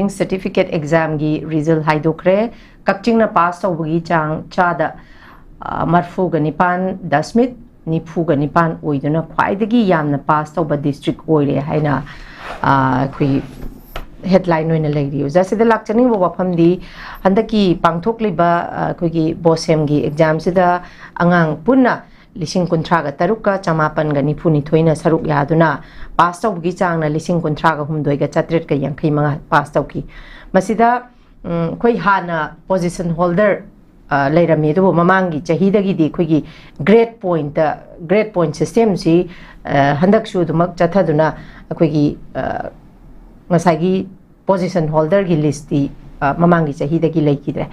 driving certificate exam gi result haidokre kakching na pass tawgi chang chada marfu ga nipan dasmit nifu ga nipan oiduna khwaidagi yamna pass tawba district oire haina kui headline oina legri jasida lakchani bo wafamdi handaki pangthokliba koigi bosem gi exam sida angang punna lising kuntraga taruka chamapan ga nifuni thoina saruk yaduna pass tawgi changna lising kuntraga humdoi ga chatret ga yankai manga pass tawki masida koi hana position holder leirami do mamangi chahidagi di khoigi grade point system si handak shu dumak chathaduna khoigi ngasagi position holder gi list di mamangi chahidagi leikidre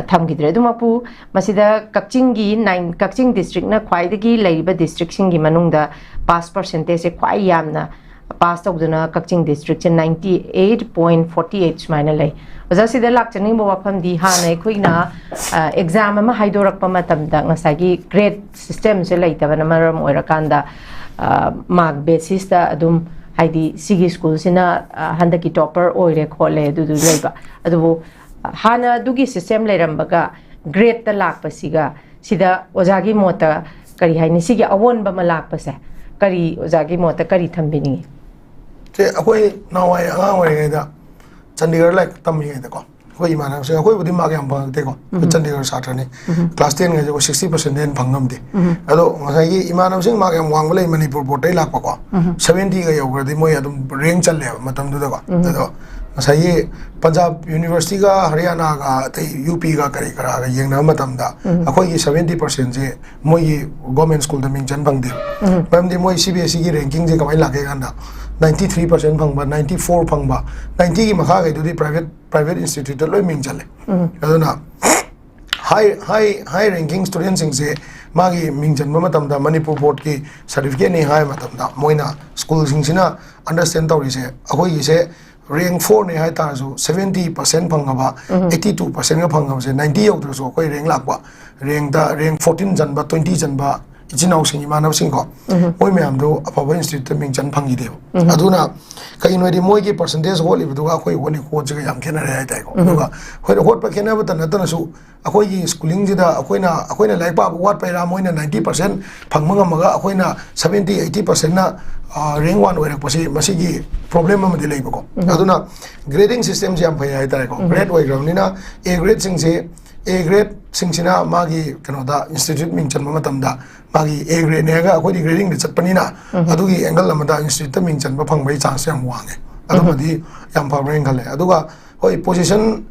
thamgidre dumapu masida kakching district na khwaidagi leiba district singi manungda pass percentage se khwai yamna pass tawduna kakching district 98.48 smaina lei ojasida lakchani bo wafam di hana khoina exam ama haidorakpa matamda ngasagi grade system se leitabana maram oirakanda mark basis da adum haidi sigi school sina handaki topper oire khole du leiba adu hana dugi system leirambaga grade ta lakpasiga sida ojagi mota kari haini sigi awon ba malakpase kari ojagi mota kari thambini te akoi nawai anga wai da chandigarh like tammi da ko koi mana se akoi budi mag yam bang te ko chandigarh satra ni class 10 ga jo 60% den phangam de ado ngasai gi imanam sing mag yam wang balai manipur board dai lak pa ko 70 ga yogra di moi adum rank challe matam du da ko ado ngasai Punjab University ga Haryana ga te UP ga kari kara ga yeng na matam da akoi gi 70% je moi government school da Ming Chanba Fangde pam di moi CBSE gi ranking je kamai lak ga da 93% phangba 94 phangba 90 gi makha ga du di private institute loi ming chale aduna high ranking students sing se magi ming chanba matam da manipur board ki certificate ni hai matam da moina school sing sina understand tawri se akoi gi se rank 4 ne hai ta so 70% phangaba 82% ga phangaba se 90 yaw so akoi rank lakwa rank 14 janba 20 janba इचिनाउ सिंग इमानव सिंग को मोय ma'am दो अफब institute Ming चन fungi देव अदुना कई नोदी मोय की percentage whole इबदुगा खोय होनी को जग याम खेना रे ताइ को अदुगा खोय होट प खेना बत नतन सु अखोय की स्कूलिंग जिदा अखोयना लाइक पा वाट पैरा मोयना 90% फंगमंग मगा अखोयना 70-80% ना रैंक 1 ओरक पसी मसी की प्रॉब्लम म दि लेबको अदुना ग्रेडिंग सिस्टम जे याम फय हाय ताइ को ग्रेड ओय ग्राउंडना ए ग्रेड सिंग से A grade singchina magi kanoda institute ming chanba matamda magi A grade nega akoi grading de chatpanina adugi angle lamada institute ming chanba phangbai chance yam wange adumadi yam phawreng khale aduga hoi position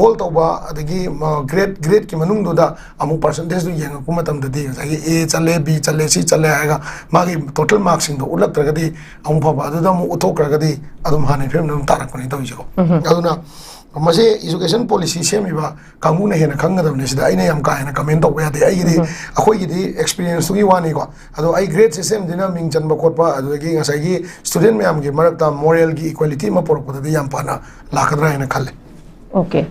hold tawba adagi grade ki manung do da amu percentage du yeng ku matam da di agi A chale B chale C chale aga magi total marks sing do ulak tragadi amu phaba adu da mu uthok tragadi adum hane phim num tarak pani tawi jo aduna मसे education policy सेमिबा कांगुना हेना खंगदबने सिदा आइना याम कायना comment तौबा यादे आइगिदि अखोइगिदि experience तुगी वानी को अदो I grade system दिना मिंग चनबा खोटबा अदोगी ngसाइगी स्टूडेंट मैम की मरकता मोरल की इक्वालिटी म पोरपदि याम पाना लाखद्रा हेना खले ओके